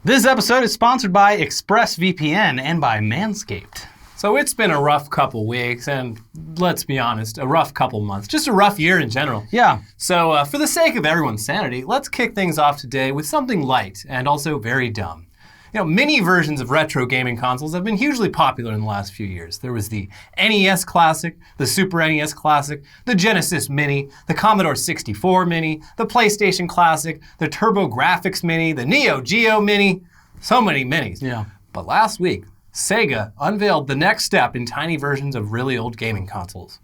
This episode is sponsored by ExpressVPN and by Manscaped. So it's been a rough couple weeks, and let's be honest, a rough couple months. Just a rough year in general. Yeah. So for the sake of everyone's sanity, let's kick things off today with something light and also very dumb. You know, mini versions of retro gaming consoles have been hugely popular in the last few years. There was the NES Classic, the Super NES Classic, the Genesis Mini, the Commodore 64 Mini, the PlayStation Classic, the TurboGrafx Mini, the Neo Geo Mini. So many minis. Yeah. But last week, Sega unveiled the next step in tiny versions of really old gaming consoles.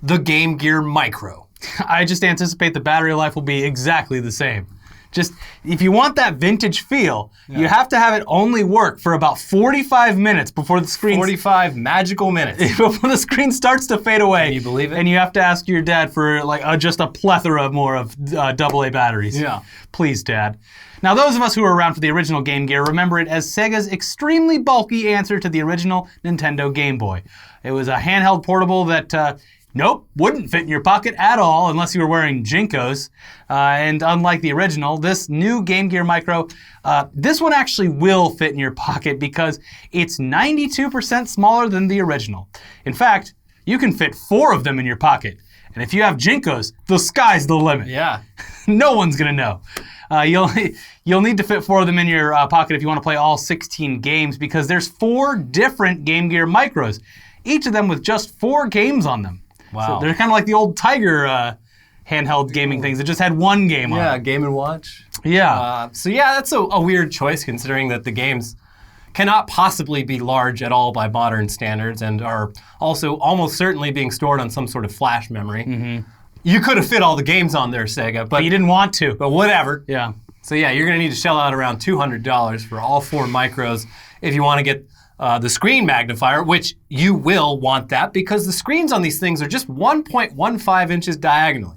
The Game Gear Micro. I just anticipate the battery life will be exactly the same. Just, if you want that vintage feel, you have to have it only work for about 45 minutes before the screen... 45 magical minutes. Before the screen starts to fade away. Can you believe it? And you have to ask your dad for just a plethora more of AA batteries. Yeah. Please, Dad. Now, those of us who were around for the original Game Gear remember it as Sega's extremely bulky answer to the original Nintendo Game Boy. It was a handheld portable that... wouldn't fit in your pocket at all unless you were wearing Jinkos. And unlike the original, this new Game Gear Micro, this one actually will fit in your pocket because it's 92% smaller than the original. In fact, you can fit 4 of them in your pocket. And if you have Jinkos, the sky's the limit. Yeah. No one's gonna know. You'll need to fit 4 of them in your pocket if you want to play all 16 games because there's 4 different Game Gear Micros, each of them with just 4 games on them. Wow. So they're kind of like the old Tiger handheld gaming things that just had 1 game on it. Yeah, Game & Watch. Yeah. That's a weird choice considering that the games cannot possibly be large at all by modern standards and are also almost certainly being stored on some sort of flash memory. Mm-hmm. You could have fit all the games on there, Sega, but you didn't want to. But whatever. Yeah. So yeah, you're going to need to shell out around $200 for all 4 micros if you want to get the screen magnifier, which you will want that because the screens on these things are just 1.15 inches diagonally.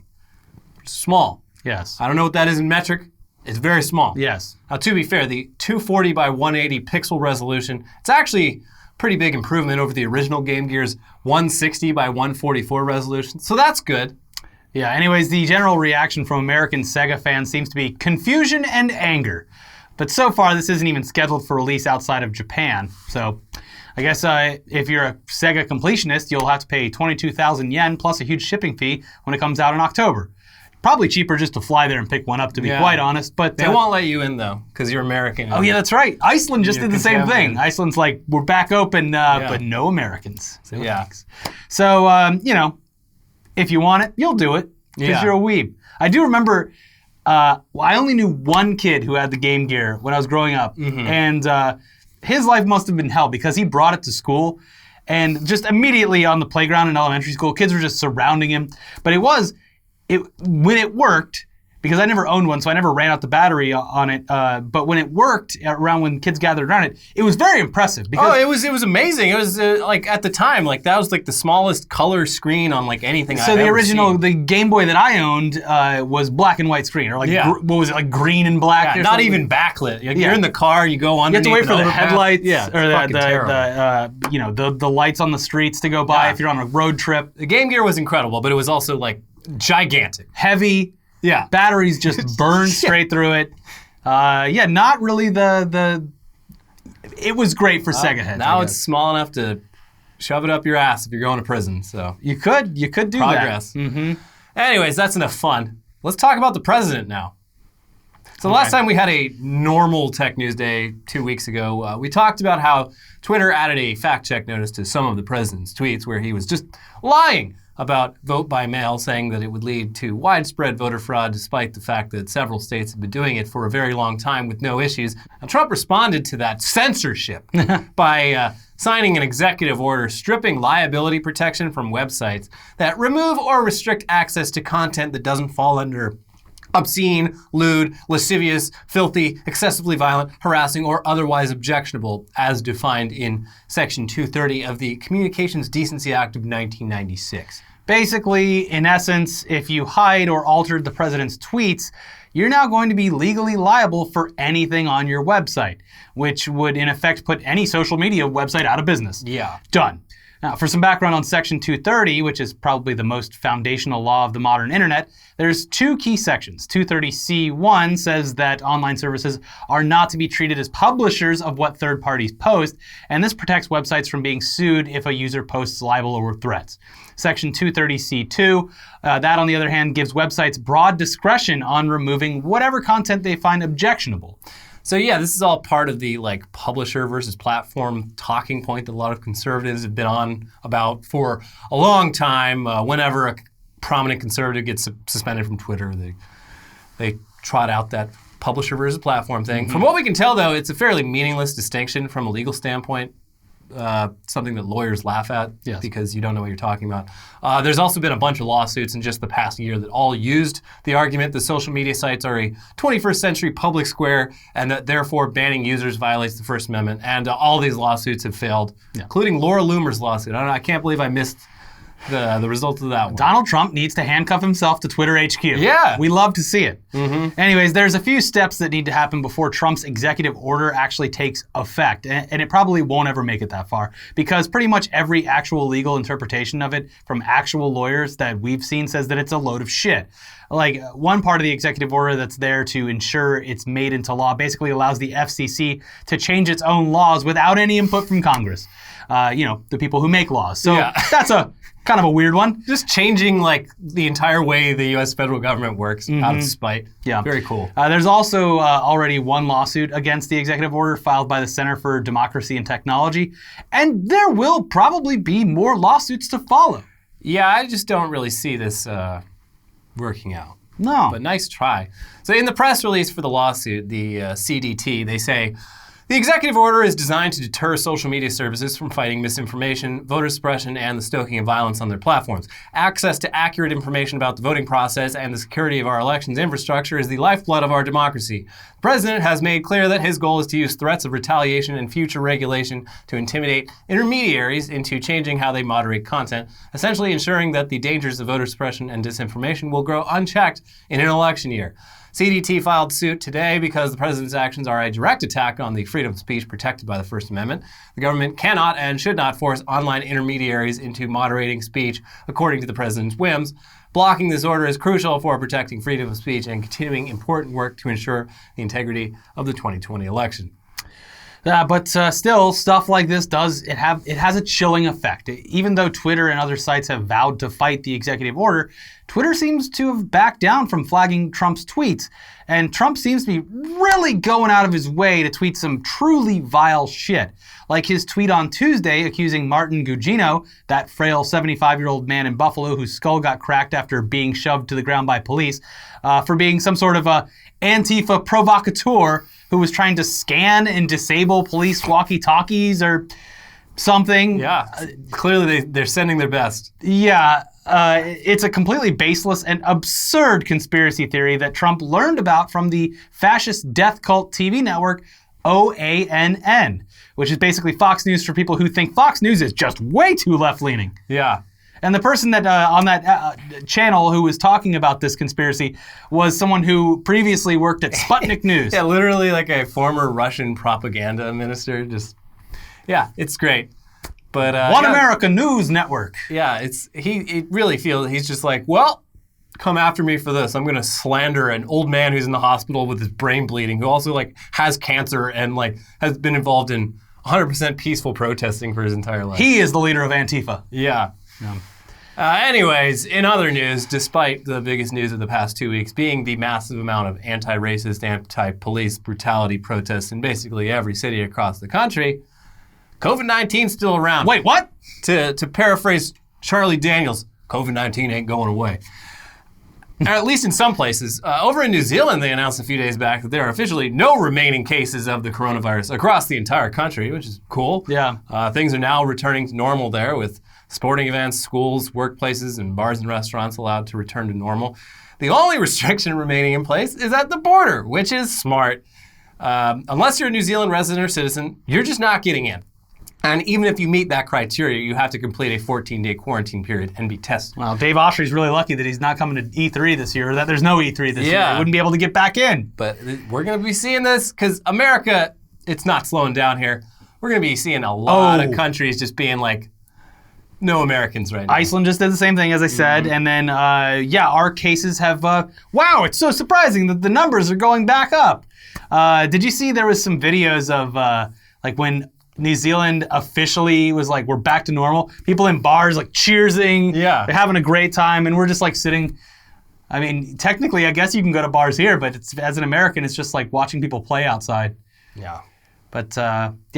Small. Yes. I don't know what that is in metric. It's very small. Yes. Now, to be fair, the 240 by 180 pixel resolution, it's actually a pretty big improvement over the original Game Gear's 160 by 144 resolution. So that's good. Yeah, anyways, the general reaction from American Sega fans seems to be confusion and anger. But so far, this isn't even scheduled for release outside of Japan. So I guess if you're a Sega completionist, you'll have to pay 22,000 yen plus a huge shipping fee when it comes out in October. Probably cheaper just to fly there and pick one up, to be quite honest. But they won't let you in, though, because you're American. Oh, yeah, that's right. Iceland just did the same thing. Iceland's like, we're back open, but no Americans. So, if you want it, you'll do it, because you're a weeb. I do remember... I only knew one kid who had the Game Gear when I was growing up, and his life must have been hell because he brought it to school, and just immediately on the playground in elementary school, kids were just surrounding him. But when it worked, because I never owned one, so I never ran out the battery on it. But when it worked, around when kids gathered around it, it was very impressive. Because it was amazing. It was at the time, that was the smallest color screen on anything I've ever seen. So the original, the Game Boy that I owned was black and white screen, or what was it, green and black? Yeah, or not something? even backlit. You're in the car, you go underneath. You have to wait for the headlights, or the lights on the streets to go by if you're on a road trip. The Game Gear was incredible, but it was also gigantic, heavy. Yeah, batteries just burn straight through it. Not really it was great for Sega heads. Now it's small enough to shove it up your ass if you're going to prison. So you could do progress. That. Mm-hmm. Anyways, that's enough fun. Let's talk about the president now. So last time we had a normal Tech News Day 2 weeks ago, we talked about how Twitter added a fact check notice to some of the president's tweets where he was just lying about vote by mail, saying that it would lead to widespread voter fraud despite the fact that several states have been doing it for a very long time with no issues. And Trump responded to that censorship by signing an executive order stripping liability protection from websites that remove or restrict access to content that doesn't fall under obscene, lewd, lascivious, filthy, excessively violent, harassing, or otherwise objectionable, as defined in Section 230 of the Communications Decency Act of 1996. Basically, in essence, if you hide or altered the president's tweets, you're now going to be legally liable for anything on your website, which would in effect put any social media website out of business. Yeah. Done. Now, for some background on Section 230, which is probably the most foundational law of the modern internet, there's two key sections. 230C1 says that online services are not to be treated as publishers of what third parties post, and this protects websites from being sued if a user posts libel or threats. Section 230C2, that on the other hand gives websites broad discretion on removing whatever content they find objectionable. So yeah, this is all part of the publisher versus platform talking point that a lot of conservatives have been on about for a long time. Whenever a prominent conservative gets suspended from Twitter, they trot out that publisher versus platform thing. From what we can tell, though, it's a fairly meaningless distinction from a legal standpoint. Something that lawyers laugh at because you don't know what you're talking about. There's also been a bunch of lawsuits in just the past year that all used the argument that social media sites are a 21st century public square and that therefore banning users violates the First Amendment. And all these lawsuits have failed, including Laura Loomer's lawsuit. I can't believe I missed the results of that one. Donald Trump needs to handcuff himself to Twitter HQ. Yeah. We love to see it. Anyways, there's a few steps that need to happen before Trump's executive order actually takes effect. And it probably won't ever make it that far because pretty much every actual legal interpretation of it from actual lawyers that we've seen says that it's a load of shit. One part of the executive order that's there to ensure it's made into law basically allows the FCC to change its own laws without any input from Congress. The people who make laws. So that's a kind of a weird one. Just changing the entire way the U.S. federal government works out of spite. Yeah. Very cool. There's also already one lawsuit against the executive order filed by the Center for Democracy and Technology. And there will probably be more lawsuits to follow. Yeah, I just don't really see this working out. No. But nice try. So in the press release for the lawsuit, the CDT, they say, the executive order is designed to deter social media services from fighting misinformation, voter suppression, and the stoking of violence on their platforms. Access to accurate information about the voting process and the security of our elections infrastructure is the lifeblood of our democracy. The president has made clear that his goal is to use threats of retaliation and future regulation to intimidate intermediaries into changing how they moderate content, essentially ensuring that the dangers of voter suppression and disinformation will grow unchecked in an election year. CDT filed suit today because the president's actions are a direct attack on the freedom of speech protected by the First Amendment. The government cannot and should not force online intermediaries into moderating speech according to the president's whims. Blocking this order is crucial for protecting freedom of speech and continuing important work to ensure the integrity of the 2020 election. But still, stuff like this has a chilling effect. Even though Twitter and other sites have vowed to fight the executive order, Twitter seems to have backed down from flagging Trump's tweets. And Trump seems to be really going out of his way to tweet some truly vile shit. Like his tweet on Tuesday accusing Martin Gugino, that frail 75-year-old man in Buffalo whose skull got cracked after being shoved to the ground by police, for being some sort of Antifa provocateur who was trying to scan and disable police walkie-talkies or something. Yeah, clearly they're sending their best. Yeah, it's a completely baseless and absurd conspiracy theory that Trump learned about from the fascist death cult TV network OANN, which is basically Fox News for people who think Fox News is just way too left-leaning. Yeah. And the person that on that channel who was talking about this conspiracy was someone who previously worked at Sputnik News. Yeah, literally like a former Russian propaganda minister. It's great. But One America News Network. Yeah, he really feels he's just like, well, come after me for this. I'm going to slander an old man who's in the hospital with his brain bleeding, who also has cancer and has been involved in 100% peaceful protesting for his entire life. He is the leader of Antifa. Yeah. Anyways, in other news, despite the biggest news of the past 2 weeks being the massive amount of anti-racist, anti-police brutality protests in basically every city across the country, COVID-19's still around. Wait, what? To paraphrase Charlie Daniels, COVID-19 ain't going away. Or at least in some places. Over in New Zealand, they announced a few days back that there are officially no remaining cases of the coronavirus across the entire country, which is cool. Yeah. Things are now returning to normal there with sporting events, schools, workplaces, and bars and restaurants allowed to return to normal. The only restriction remaining in place is at the border, which is smart. Unless you're a New Zealand resident or citizen, you're just not getting in. And even if you meet that criteria, you have to complete a 14-day quarantine period and be tested. Well, Dave Oshry's really lucky that he's not coming to E3 this year, or that there's no E3 this year. He wouldn't be able to get back in. But we're going to be seeing this because America, it's not slowing down here. We're going to be seeing a lot of countries just being like, no Americans right now. Iceland just did the same thing, as I said. And then, our cases have, wow, it's so surprising that the numbers are going back up. Did you see there was some videos of, when New Zealand officially was like, we're back to normal? People in bars, like, cheersing. Yeah. They're having a great time, and we're just, like, sitting. I mean, technically, I guess you can go to bars here, but as an American, it's just like watching people play outside. Yeah. But,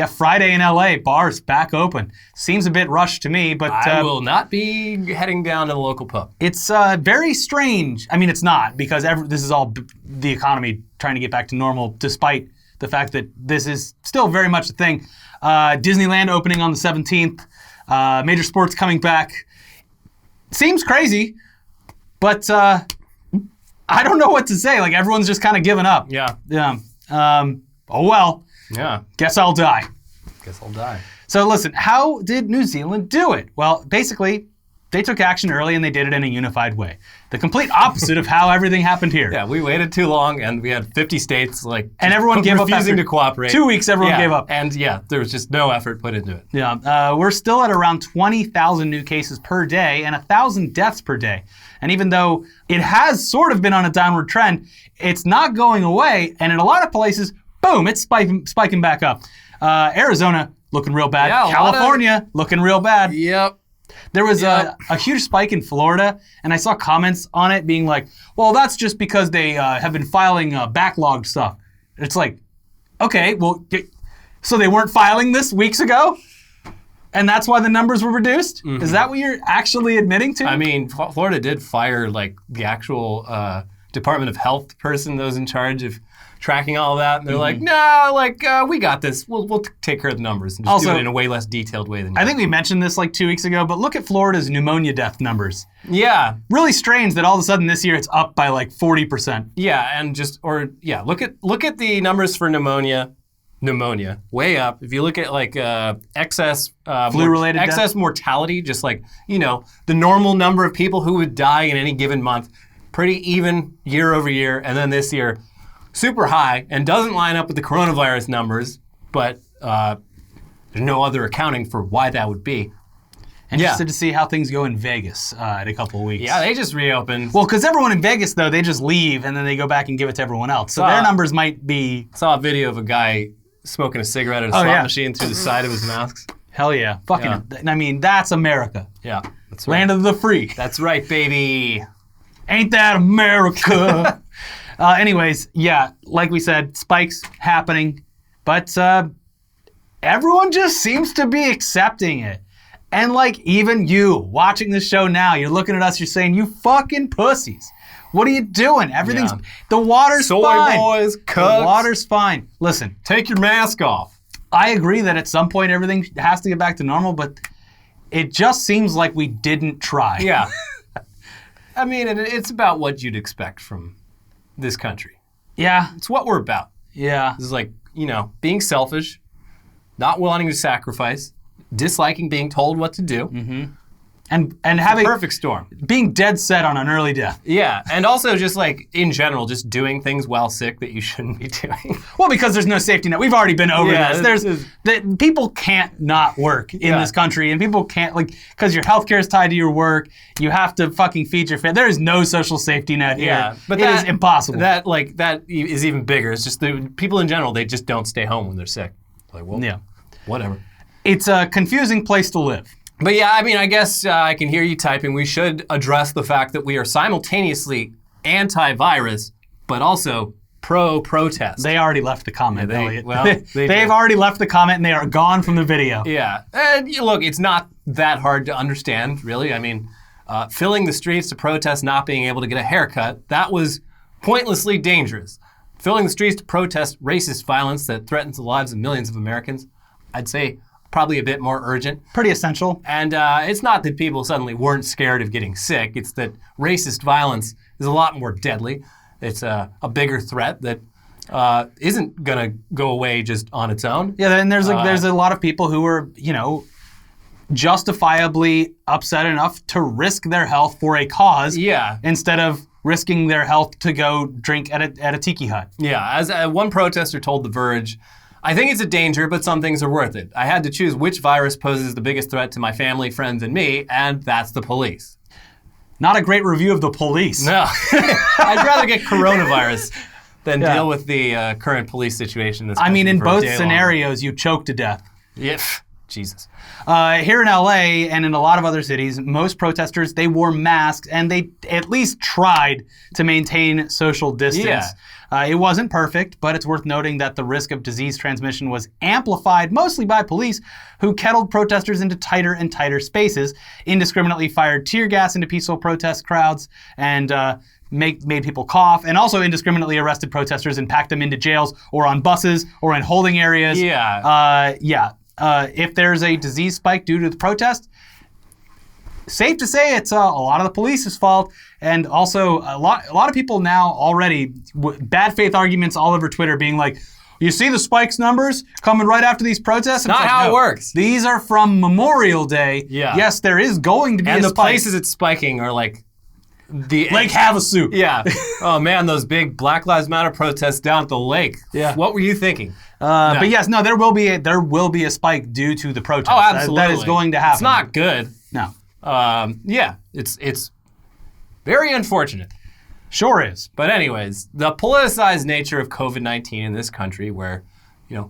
Friday in LA, bars back open. Seems a bit rushed to me, but... I will not be heading down to the local pub. It's very strange. I mean, it's not, because this is all the economy trying to get back to normal, despite the fact that this is still very much a thing. Disneyland opening on the 17th. Major sports coming back. Seems crazy, but I don't know what to say. Like, everyone's just kind of given up. Yeah. Yeah. Oh, well. Yeah. Guess I'll die. Guess I'll die. So listen, how did New Zealand do it? Well, basically, they took action early and they did it in a unified way. The complete opposite of how everything happened here. Yeah, we waited too long, and we had 50 states and everyone gave up refusing to cooperate. 2 weeks, everyone gave up. And there was just no effort put into it. Yeah, we're still at around 20,000 new cases per day and 1,000 deaths per day. And even though it has sort of been on a downward trend, it's not going away. And in a lot of places, boom, it's spiking back up. Arizona looking real bad. Yeah, California looking real bad. Yep. There was a huge spike in Florida, and I saw comments on it being like, well, that's just because they have been filing backlogged stuff. It's like, okay, well, so they weren't filing this weeks ago? And that's why the numbers were reduced? Mm-hmm. Is that what you're actually admitting to? I mean, Florida did fire the actual Department of Health person that was in charge of tracking all of that. And they're like, no, we got this. We'll take care of the numbers and just do it in a way less detailed way than you. I think we mentioned this 2 weeks ago, but look at Florida's pneumonia death numbers. Yeah. Really strange that all of a sudden this year it's up by 40%. Yeah, and look at the numbers for pneumonia, way up. If you look at excess flu-related excess mortality, just the normal number of people who would die in any given month, pretty even year over year, and then this year, super high, and doesn't line up with the coronavirus numbers, but there's no other accounting for why that would be. Interested to see how things go in Vegas in a couple of weeks. Yeah, they just reopened. Well, because everyone in Vegas, though, they just leave and then they go back and give it to everyone else. So their numbers might be... Saw a video of a guy smoking a cigarette at a slot machine through the side of his mask. Hell yeah. I mean, that's America. Yeah, that's right. Land of the free. That's right, baby. Ain't that America? Anyways, like we said, spikes happening, but everyone just seems to be accepting it. And even you watching this show now, you're looking at us, you're saying, you fucking pussies. What are you doing? Everything's, the water's fine. Soy boys, cucks. The water's fine. Listen. Take your mask off. I agree that at some point everything has to get back to normal, but it just seems like we didn't try. Yeah. I mean, it's about what you'd expect from this country. Yeah. It's what we're about. Yeah. This is being selfish, not wanting to sacrifice, disliking being told what to do. Mm-hmm. And having a perfect storm. Being dead set on an early death. Yeah, and also just in general, just doing things while sick that you shouldn't be doing. Well, because there's no safety net. We've already been over this. People can't not work in this country, and people can't because your healthcare is tied to your work. You have to fucking feed your family. There is no social safety net here. Yeah, but it is impossible. That is even bigger. It's just the people in general, they just don't stay home when they're sick. Whatever. It's a confusing place to live. But yeah, I mean, I guess I can hear you typing. We should address the fact that we are simultaneously anti-virus, but also pro-protest. They already left the comment, Elliot. They've already left the comment, and they are gone from the video. Yeah. And look, it's not that hard to understand, really. I mean, filling the streets to protest not being able to get a haircut, that was pointlessly dangerous. Filling the streets to protest racist violence that threatens the lives of millions of Americans, I'd say probably a bit more urgent. Pretty essential. And it's not that people suddenly weren't scared of getting sick. It's that racist violence is a lot more deadly. It's a bigger threat that isn't going to go away just on its own. Yeah, and there's a lot of people who are, justifiably upset enough to risk their health for a cause instead of risking their health to go drink at a tiki hut. Yeah, as one protester told The Verge, I think it's a danger, but some things are worth it. I had to choose which virus poses the biggest threat to my family, friends, and me, and that's the police. Not a great review of the police. No. I'd rather get coronavirus than deal with the current police situation. I mean, in both scenarios, you choke to death. Yeah. Jesus. Here in LA and in a lot of other cities, most protesters, they wore masks and they at least tried to maintain social distance. Yeah. It wasn't perfect, but it's worth noting that the risk of disease transmission was amplified mostly by police who kettled protesters into tighter and tighter spaces, indiscriminately fired tear gas into peaceful protest crowds, and made people cough, and also indiscriminately arrested protesters and packed them into jails or on buses or in holding areas. If there's a disease spike due to the protest, safe to say it's a lot of the police's fault, and also a lot of people now already bad faith arguments all over Twitter being like, you see the spikes numbers coming right after these protests? Not how it works. These are from Memorial Day. Yeah. Yes, there is going to be a spike. And the places it's spiking are like Lake Havasu. Yeah. Oh man, those big Black Lives Matter protests down at the lake. Yeah. What were you thinking? No. But yes, no, there will be a spike due to the protest. Oh, absolutely. That is going to happen. It's not good. No. It's very unfortunate. Sure is. But anyways, the politicized nature of COVID-19 in this country, where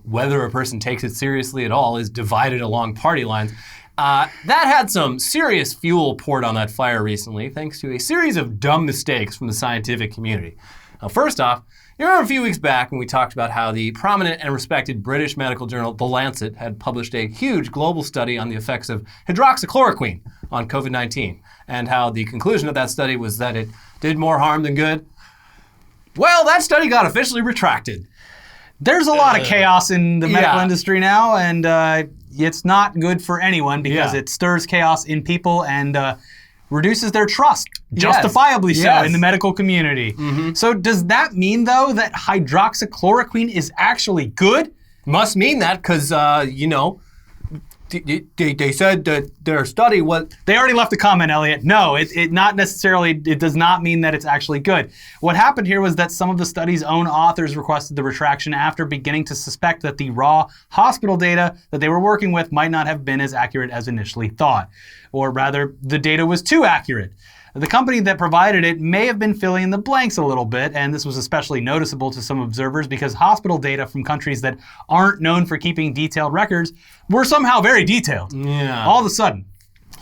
whether a person takes it seriously at all is divided along party lines, that had some serious fuel poured on that fire recently, thanks to a series of dumb mistakes from the scientific community. Now, first off, you remember a few weeks back when we talked about how the prominent and respected British medical journal The Lancet had published a huge global study on the effects of hydroxychloroquine on COVID-19, and how the conclusion of that study was that it did more harm than good? Well, that study got officially retracted. There's a lot of chaos in the medical industry now, and it's not good for anyone because it stirs chaos in people and reduces their trust, justifiably so, in the medical community. Mm-hmm. So does that mean, though, that hydroxychloroquine is actually good? Must mean that because, they said that their study was... They already left a comment, Elliot. No, it not necessarily, it does not mean that it's actually good. What happened here was that some of the study's own authors requested the retraction after beginning to suspect that the raw hospital data that they were working with might not have been as accurate as initially thought. Or rather, the data was too accurate. The company that provided it may have been filling in the blanks a little bit, and this was especially noticeable to some observers because hospital data from countries that aren't known for keeping detailed records were somehow very detailed. Yeah. All of a sudden,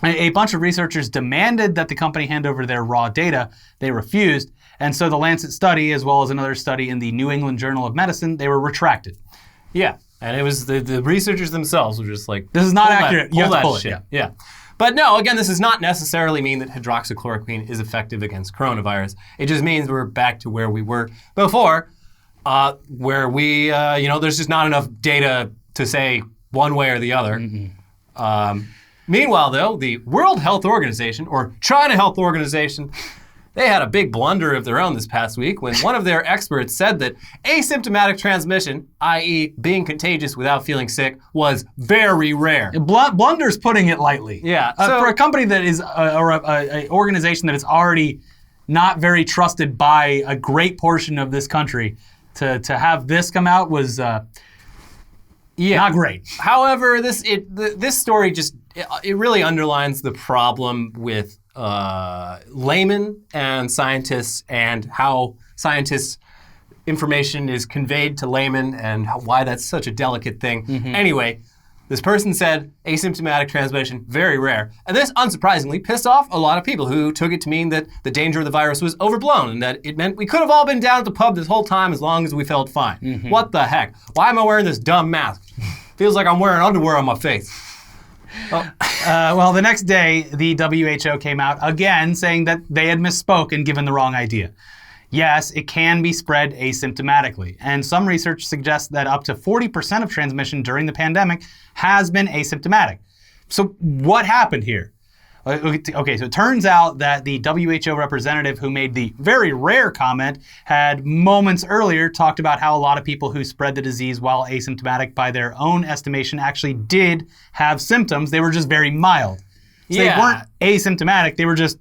a bunch of researchers demanded that the company hand over their raw data. They refused, and so the Lancet study, as well as another study in the New England Journal of Medicine, they were retracted. Yeah, and it was the researchers themselves were just like, this is not accurate. You have to pull it. Yeah. But no, again, this does not necessarily mean that hydroxychloroquine is effective against coronavirus. It just means we're back to where we were before, where we, there's just not enough data to say one way or the other. Mm-hmm. Meanwhile, though, the World Health Organization, or China Health Organization, they had a big blunder of their own this past week when one of their experts said that asymptomatic transmission, i.e. being contagious without feeling sick, was very rare. Blunder's putting it lightly. Yeah. For a company that is, or an organization that is already not very trusted by a great portion of this country, to have this come out was not great. However, this story just, it really underlines the problem with laymen and scientists, and how scientists' information is conveyed to laymen, and why that's such a delicate thing. Mm-hmm. Anyway, this person said asymptomatic transmission, very rare. And this, unsurprisingly, pissed off a lot of people who took it to mean that the danger of the virus was overblown, and that it meant we could have all been down at the pub this whole time as long as we felt fine. Mm-hmm. What the heck? Why am I wearing this dumb mask? Feels like I'm wearing underwear on my face. Well, the next day, the WHO came out again saying that they had misspoke and given the wrong idea. Yes, it can be spread asymptomatically, and some research suggests that up to 40% of transmission during the pandemic has been asymptomatic. So what happened here? Okay, so it turns out that the WHO representative who made the very rare comment had moments earlier talked about how a lot of people who spread the disease while asymptomatic by their own estimation actually did have symptoms. They were just very mild. So they weren't asymptomatic, they were just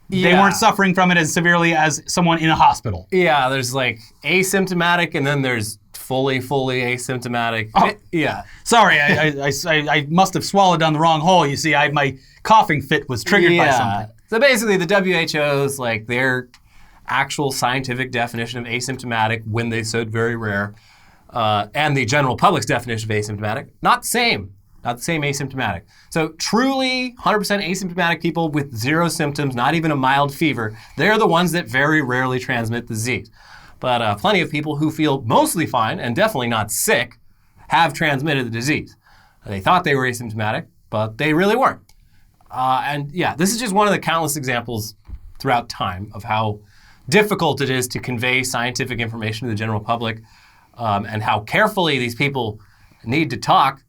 they weren't suffering from it as severely as someone in a hospital. Yeah, there's like asymptomatic, and then there's fully asymptomatic. Oh. Yeah. Sorry, I must have swallowed down the wrong hole. You see, my coughing fit was triggered by something. So basically, the WHO's like their actual scientific definition of asymptomatic, when they said very rare, and the general public's definition of asymptomatic, not the same. Not the same asymptomatic. So truly 100% asymptomatic people with zero symptoms, not even a mild fever, they're the ones that very rarely transmit the disease. But plenty of people who feel mostly fine and definitely not sick have transmitted the disease. They thought they were asymptomatic, but they really weren't. And yeah, this is just one of the countless examples throughout time of how difficult it is to convey scientific information to the general public, and how carefully these people need to talk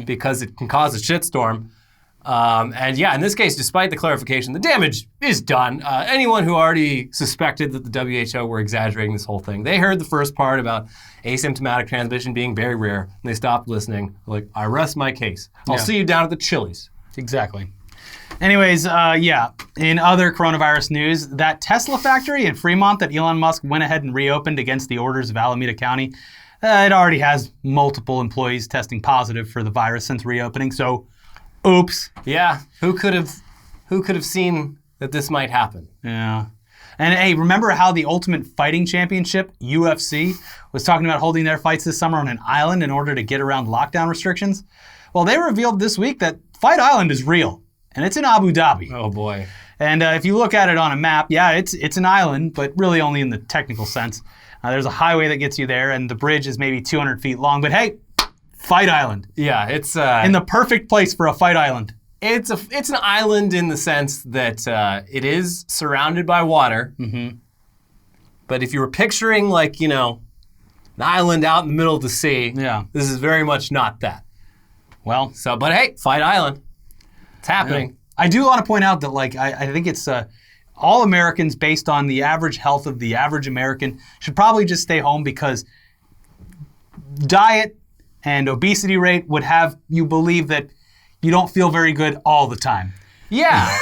because it can cause a shitstorm. And yeah, in this case, despite the clarification, the damage is done. Anyone who already suspected that the WHO were exaggerating this whole thing, they heard the first part about asymptomatic transmission being very rare, and they stopped listening. Like, I rest my case. I'll see you down at the Chili's. Exactly. Anyways, yeah, in other coronavirus news, that Tesla factory in Fremont that Elon Musk went ahead and reopened against the orders of Alameda County, it already has multiple employees testing positive for the virus since reopening, so oops. Yeah, who could have seen that this might happen? Yeah. And hey, remember how the Ultimate Fighting Championship, UFC, was talking about holding their fights this summer on an island in order to get around lockdown restrictions? Well, they revealed this week that Fight Island is real, and it's in Abu Dhabi. Oh boy. And if you look at it on a map, yeah, it's an island, but really only in the technical sense. There's a highway that gets you there, and the bridge is maybe 200 feet long, but hey, Fight Island. Yeah, it's in the perfect place for a fight island. It's an island in the sense that it is surrounded by water. Mm-hmm. But if you were picturing like, an island out in the middle of the sea, this is very much not that. Well, but hey, Fight Island. It's happening. I do want to point out that I think it's all Americans, based on the average health of the average American, should probably just stay home, because diet and obesity rate would have you believe that you don't feel very good all the time. Yeah.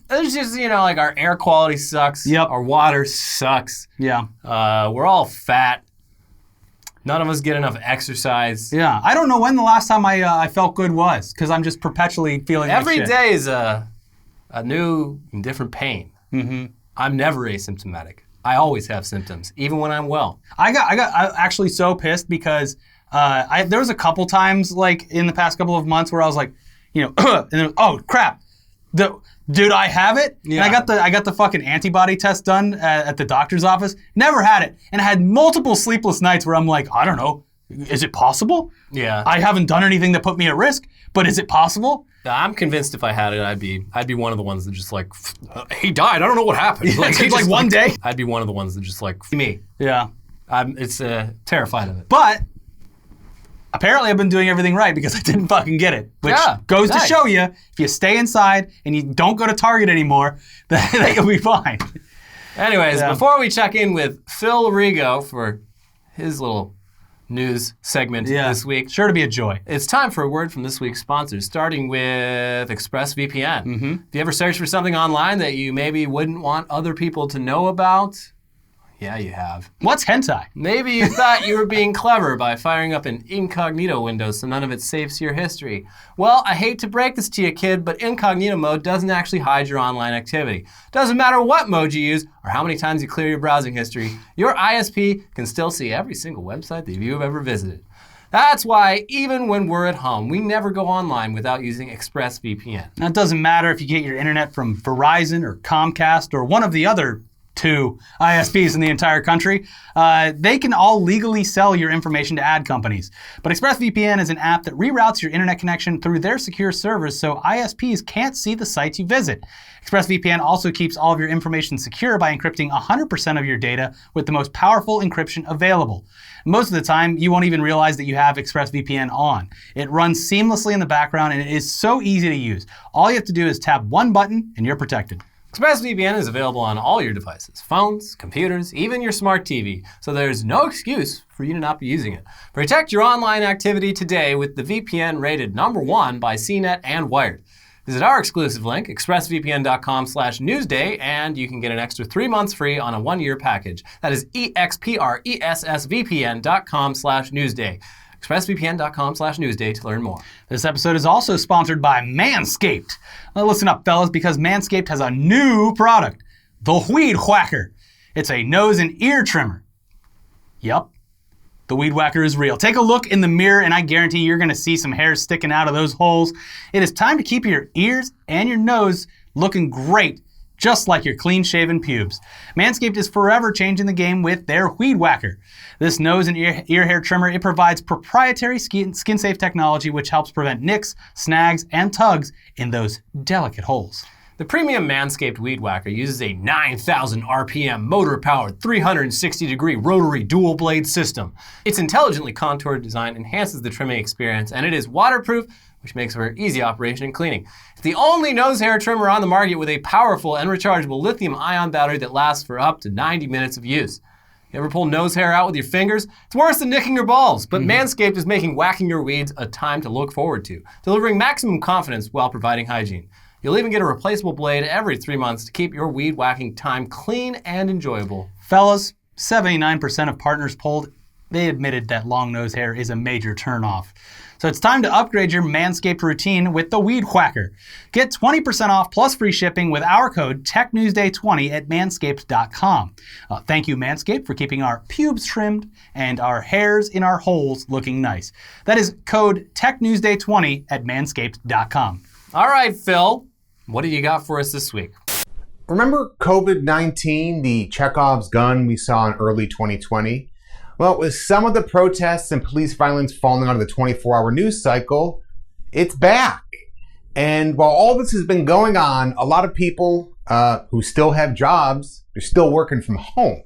There's just, like our air quality sucks. Yep. Our water sucks. Yeah. We're all fat. None of us get enough exercise. Yeah. I don't know when the last time I felt good was, because I'm just perpetually feeling like Every shit. day is a new and different pain. Mm-hmm. I'm never asymptomatic. I always have symptoms, even when I'm well. I got actually so pissed because there was a couple times in the past couple of months where I was like, and then, oh crap, dude, I have it. Yeah. And I got the fucking antibody test done at the doctor's office. Never had it, and I had multiple sleepless nights where I'm like, I don't know, is it possible? Yeah. I haven't done anything that put me at risk, but is it possible? I'm convinced if I had it, I'd be one of the ones that just he died. I don't know what happened. Like one day. I'd be one of the ones that just me. Yeah. It's terrified of it. But apparently I've been doing everything right because I didn't fucking get it. Which goes to show you, if you stay inside and you don't go to Target anymore, then you'll be fine. Anyways, before we check in with Phil Rigo for his little news segment this week. Sure to be a joy. It's time for a word from this week's sponsors, starting with ExpressVPN. Mm-hmm. Have you ever searched for something online that you maybe wouldn't want other people to know about? Yeah, you have. What's hentai? Maybe you thought you were being clever by firing up an incognito window so none of it saves your history. Well, I hate to break this to you, kid, but incognito mode doesn't actually hide your online activity. Doesn't matter what mode you use or how many times you clear your browsing history, your ISP can still see every single website that you've ever visited. That's why, even when we're at home, we never go online without using ExpressVPN. Now, it doesn't matter if you get your internet from Verizon or Comcast or one of the other 2 ISPs in the entire country. They can all legally sell your information to ad companies. But ExpressVPN is an app that reroutes your internet connection through their secure servers so ISPs can't see the sites you visit. ExpressVPN also keeps all of your information secure by encrypting 100% of your data with the most powerful encryption available. Most of the time, you won't even realize that you have ExpressVPN on. It runs seamlessly in the background and it is so easy to use. All you have to do is tap one button and you're protected. ExpressVPN is available on all your devices, phones, computers, even your smart TV, so there's no excuse for you to not be using it. Protect your online activity today with the VPN rated #1 by CNET and Wired. Visit our exclusive link, expressvpn.com/newsday, and you can get an extra 3 months free on a 1-year package. That is expressvpn.com/newsday. expressvpn.com/newsday to learn more. This episode is also sponsored by Manscaped. Now listen up, fellas, because Manscaped has a new product, the Weed Whacker. It's a nose and ear trimmer. Yup, the Weed Whacker is real. Take a look in the mirror and I guarantee you're gonna see some hairs sticking out of those holes. It is time to keep your ears and your nose looking great, just like your clean-shaven pubes. Manscaped is forever changing the game with their Weed Whacker. This nose and ear hair trimmer, it provides proprietary skin-safe technology which helps prevent nicks, snags, and tugs in those delicate holes. The premium Manscaped Weed Whacker uses a 9,000 RPM motor-powered 360-degree rotary dual-blade system. Its intelligently contoured design enhances the trimming experience, and it is waterproof, which makes for easy operation and cleaning. It's the only nose hair trimmer on the market with a powerful and rechargeable lithium-ion battery that lasts for up to 90 minutes of use. You ever pull nose hair out with your fingers? It's worse than nicking your balls, but Manscaped is making whacking your weeds a time to look forward to, delivering maximum confidence while providing hygiene. You'll even get a replaceable blade every 3 months to keep your weed whacking time clean and enjoyable. Fellas, 79% of partners polled, they admitted that long nose hair is a major turnoff. So it's time to upgrade your Manscaped routine with the Weed Whacker. Get 20% off plus free shipping with our code TechNewsDay20 at manscaped.com. Thank you, Manscaped, for keeping our pubes trimmed and our hairs in our holes looking nice. That is code TechNewsDay20 at manscaped.com. All right, Phil, what do you got for us this week? Remember COVID-19, the Chekhov's gun we saw in early 2020? Well, with some of the protests and police violence falling out of the 24-hour news cycle, it's back. And while all this has been going on, a lot of people who still have jobs, they're still working from home.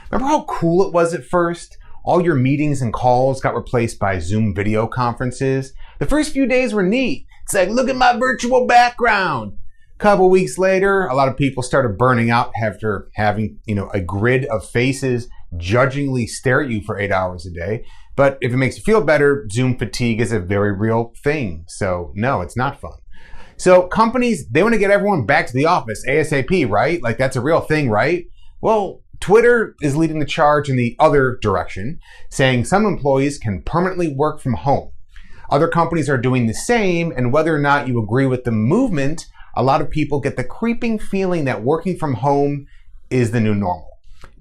Remember how cool it was at first? All your meetings and calls got replaced by Zoom video conferences. The first few days were neat. It's like, look at my virtual background. A couple weeks later, a lot of people started burning out after having, a grid of faces judgingly stare at you for 8 hours a day. But if it makes you feel better, Zoom fatigue is a very real thing. So no, it's not fun. So companies, they want to get everyone back to the office ASAP, right? Like that's a real thing, right? Well, Twitter is leading the charge in the other direction, saying some employees can permanently work from home. Other companies are doing the same, and whether or not you agree with the movement, a lot of people get the creeping feeling that working from home is the new normal.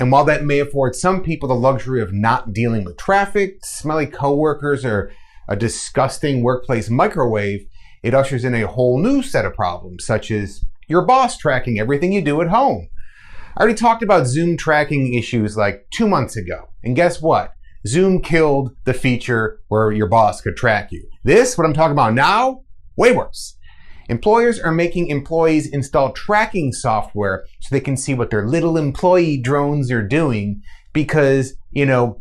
And while that may afford some people the luxury of not dealing with traffic, smelly coworkers, or a disgusting workplace microwave, it ushers in a whole new set of problems, such as your boss tracking everything you do at home. I already talked about Zoom tracking issues like 2 months ago. And guess what? Zoom killed the feature where your boss could track you. This, what I'm talking about now, way worse. Employers are making employees install tracking software so they can see what their little employee drones are doing because,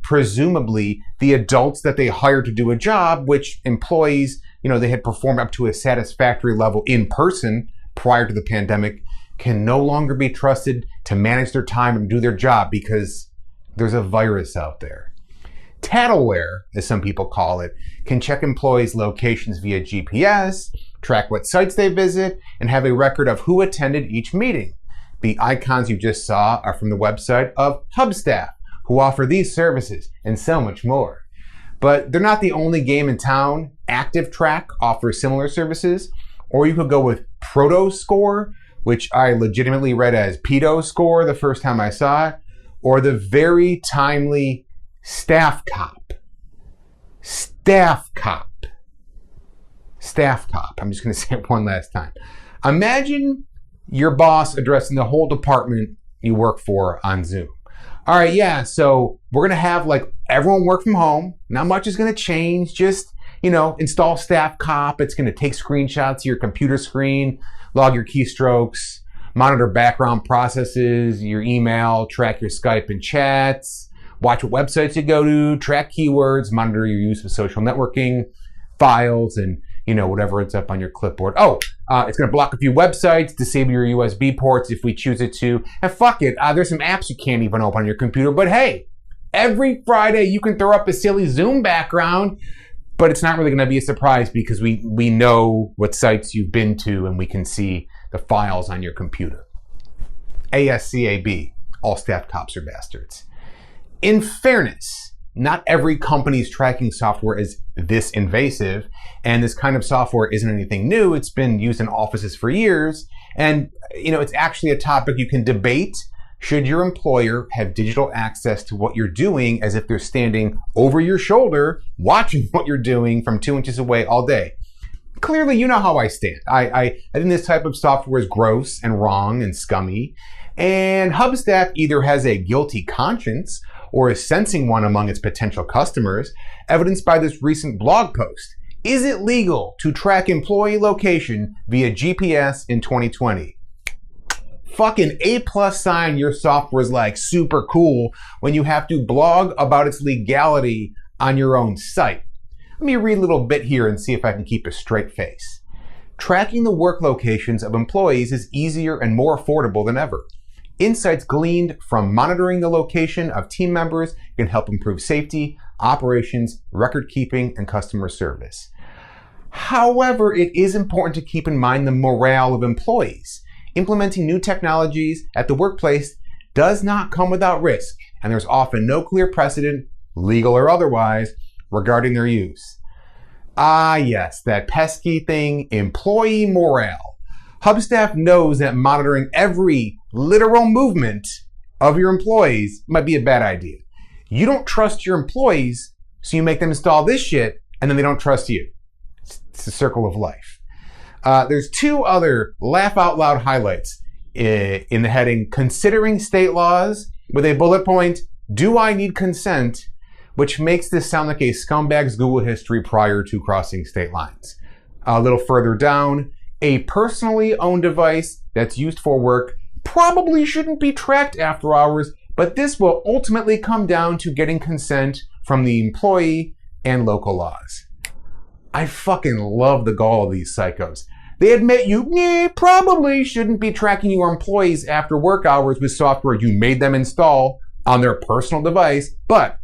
presumably the adults that they hired to do a job, which employees, they had performed up to a satisfactory level in person prior to the pandemic, can no longer be trusted to manage their time and do their job because there's a virus out there. Tattleware, as some people call it, can check employees' locations via GPS, track what sites they visit, and have a record of who attended each meeting. The icons you just saw are from the website of Hubstaff, who offer these services and so much more. But they're not the only game in town. ActiveTrack offers similar services, or you could go with ProtoScore, which I legitimately read as Pedo Score the first time I saw it, or the very timely Staff Cop. Staff Cop. Staff Cop. I'm just going to say it one last time. Imagine your boss addressing the whole department you work for on Zoom. All right, yeah, so we're going to have everyone work from home. Not much is going to change. Just, install Staff Cop. It's going to take screenshots of your computer screen, log your keystrokes, monitor background processes, your email, track your Skype and chats, watch what websites you go to, track keywords, monitor your use of social networking, files, and whatever it's up on your clipboard. It's going to block a few websites, disable your USB ports if we choose it to, and fuck it, there's some apps you can't even open on your computer, but hey, every Friday you can throw up a silly Zoom background, but it's not really going to be a surprise because we know what sites you've been to and we can see the files on your computer. ASCAB, all staff cops are bastards. In fairness, not every company's tracking software is this invasive, and this kind of software isn't anything new. It's been used in offices for years, and it's actually a topic you can debate. Should your employer have digital access to what you're doing as if they're standing over your shoulder, watching what you're doing from 2 inches away all day? Clearly, you know how I stand. I think this type of software is gross and wrong and scummy, and Hub staff either has a guilty conscience or is sensing one among its potential customers, evidenced by this recent blog post. Is it legal to track employee location via GPS in 2020? Fucking A+ sign your software is like super cool when you have to blog about its legality on your own site. Let me read a little bit here and see if I can keep a straight face. Tracking the work locations of employees is easier and more affordable than ever. Insights gleaned from monitoring the location of team members can help improve safety, operations, record keeping, and customer service. However, it is important to keep in mind the morale of employees. Implementing new technologies at the workplace does not come without risk, and there's often no clear precedent, legal or otherwise, regarding their use. Ah yes, that pesky thing, employee morale. Hub staff knows that monitoring every literal movement of your employees might be a bad idea. You don't trust your employees, so you make them install this shit, and then they don't trust you. It's the circle of life. There's two other laugh out loud highlights in the heading, considering state laws, with a bullet point, do I need consent, which makes this sound like a scumbag's Google history prior to crossing state lines. A little further down, a personally owned device that's used for work probably shouldn't be tracked after hours, but this will ultimately come down to getting consent from the employee and local laws. I fucking love the gall of these psychos. They admit you probably shouldn't be tracking your employees after work hours with software you made them install on their personal device, but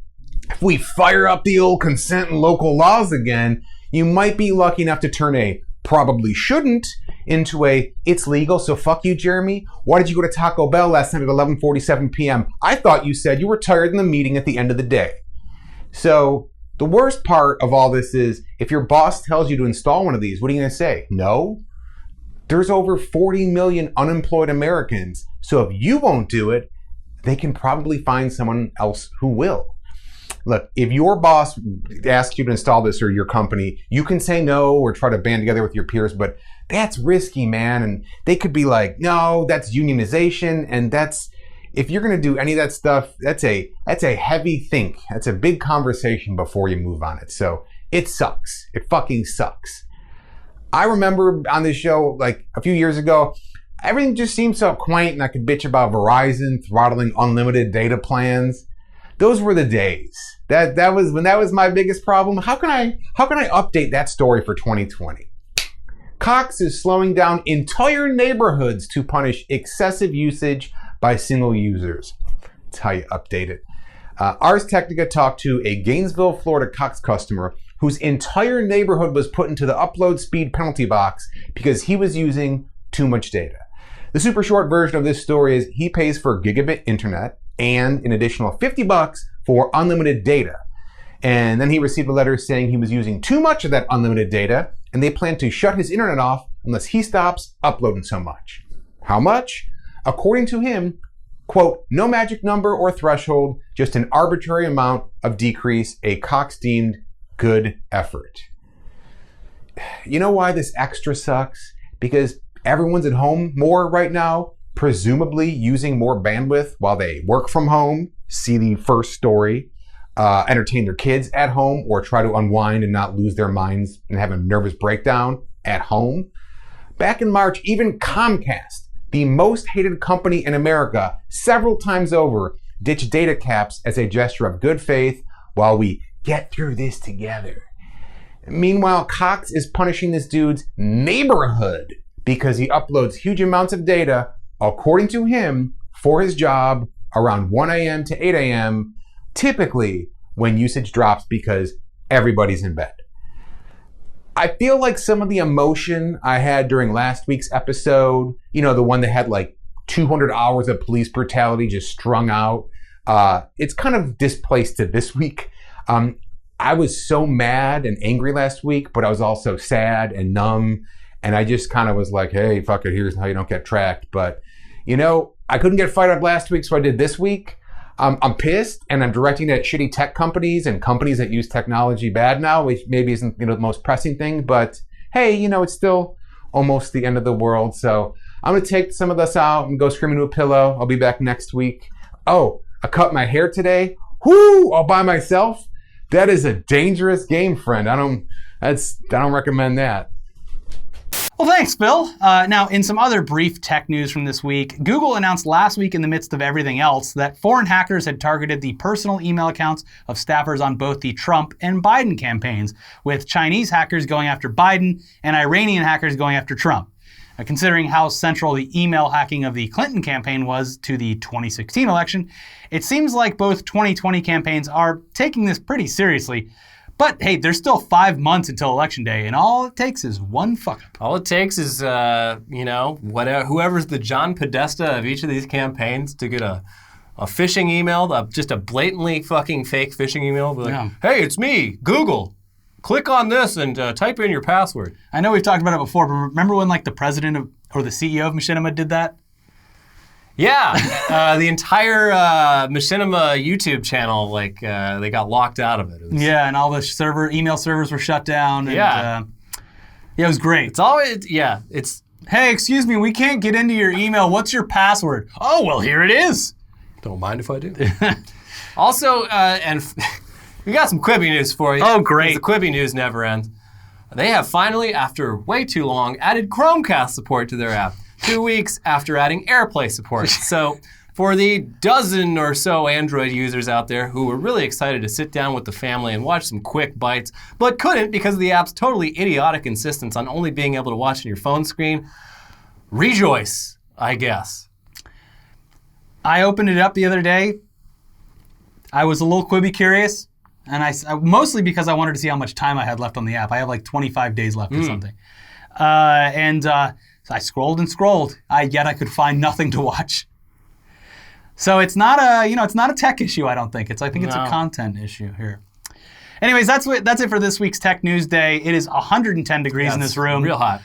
if we fire up the old consent and local laws again, you might be lucky enough to turn a probably shouldn't into a it's legal, so fuck you, Jeremy. Why did you go to Taco Bell last night at 11:47 p.m.? I thought you said you were tired in the meeting at the end of the day. So the worst part of all this is if your boss tells you to install one of these, what are you going to say? No? There's over 40 million unemployed Americans, so if you won't do it, they can probably find someone else who will. Look, if your boss asks you to install this or your company, you can say no or try to band together with your peers, but that's risky, man. And they could be like, no, that's unionization. And if you're going to do any of that stuff, that's a heavy think. That's a big conversation before you move on it. So it sucks. It fucking sucks. I remember on this show, like a few years ago, everything just seemed so quaint and I could bitch about Verizon throttling unlimited data plans. Those were the days. That was my biggest problem. How can I update that story for 2020? Cox is slowing down entire neighborhoods to punish excessive usage by single users. That's how you update it. Ars Technica talked to a Gainesville, Florida Cox customer whose entire neighborhood was put into the upload speed penalty box because he was using too much data. The super short version of this story is he pays for gigabit internet and an additional $50 for unlimited data. And then he received a letter saying he was using too much of that unlimited data and they plan to shut his internet off unless he stops uploading so much. How much? According to him, quote, no magic number or threshold, just an arbitrary amount of decrease, a Cox deemed good effort. You know why this extra sucks? Because everyone's at home more right now, presumably using more bandwidth while they work from home, see the first story, entertain their kids at home, or try to unwind and not lose their minds and have a nervous breakdown at home. Back in March, even Comcast, the most hated company in America, several times over, ditched data caps as a gesture of good faith while we get through this together. Meanwhile, Cox is punishing this dude's neighborhood because he uploads huge amounts of data, according to him, for his job around 1 a.m. to 8 a.m., typically when usage drops because everybody's in bed. I feel like some of the emotion I had during last week's episode, the one that had like 200 hours of police brutality just strung out, it's kind of displaced to this week. I was so mad and angry last week, but I was also sad and numb. And I just kind of was like, hey, fuck it, here's how you don't get tracked. But, I couldn't get fired up last week, so I did this week. I'm pissed, and I'm directing it at shitty tech companies and companies that use technology bad now, which maybe isn't the most pressing thing. But, hey, it's still almost the end of the world. So I'm going to take some of this out and go scream into a pillow. I'll be back next week. Oh, I cut my hair today. Whoo, all by myself. That is a dangerous game, friend. I don't recommend that. Well, thanks, Phil. Now, in some other brief tech news from this week, Google announced last week in the midst of everything else that foreign hackers had targeted the personal email accounts of staffers on both the Trump and Biden campaigns, with Chinese hackers going after Biden and Iranian hackers going after Trump. Considering how central the email hacking of the Clinton campaign was to the 2016 election, it seems like both 2020 campaigns are taking this pretty seriously. But hey, there's still 5 months until Election Day, and all it takes is one fuck up. All it takes is, whoever's the John Podesta of each of these campaigns to get a phishing email, just a blatantly fucking fake phishing email. Be like, hey, it's me, Google. Click on this and type in your password. I know we've talked about it before, but remember when the president or the CEO of Machinima did that? Yeah, the entire Machinima YouTube channel, they got locked out of it. And all the email servers were shut down. And, it was great. It's always, it's... Hey, excuse me, we can't get into your email. What's your password? Oh, well, here it is. Don't mind if I do. Also, we got some Quibi news for you. Oh, great. The Quibi news never ends. They have finally, after way too long, added Chromecast support to their app. 2 weeks after adding AirPlay support. So for the dozen or so Android users out there who were really excited to sit down with the family and watch some quick bites, but couldn't because of the app's totally idiotic insistence on only being able to watch on your phone screen, rejoice, I guess. I opened it up the other day. I was a little Quibi curious, and I mostly because I wanted to see how much time I had left on the app. I have 25 days left or something. So I scrolled and scrolled, yet I could find nothing to watch. So it's not a tech issue, I don't think. It's a content issue here. Anyways, that's it for this week's Tech News Day. It is 110 degrees in this room. Real hot.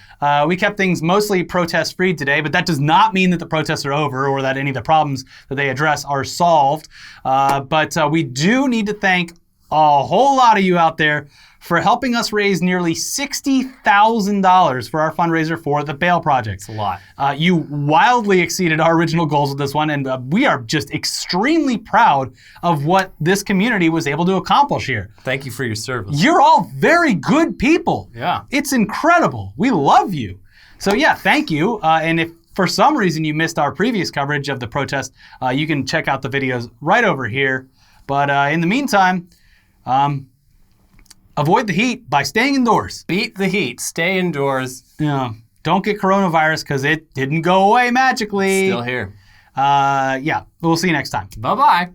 We kept things mostly protest-free today, but that does not mean that the protests are over or that any of the problems that they address are solved. But we do need to thank a whole lot of you out there for helping us raise nearly $60,000 for our fundraiser for the Bail Project. It's a lot. You wildly exceeded our original goals with this one, and we are just extremely proud of what this community was able to accomplish here. Thank you for your service. You're all very good people. Yeah. It's incredible. We love you. So yeah, thank you. And if for some reason you missed our previous coverage of the protest, you can check out the videos right over here. But in the meantime, avoid the heat by staying indoors. Beat the heat. Stay indoors. Don't get coronavirus because it didn't go away magically. Still here. We'll see you next time. Bye-bye.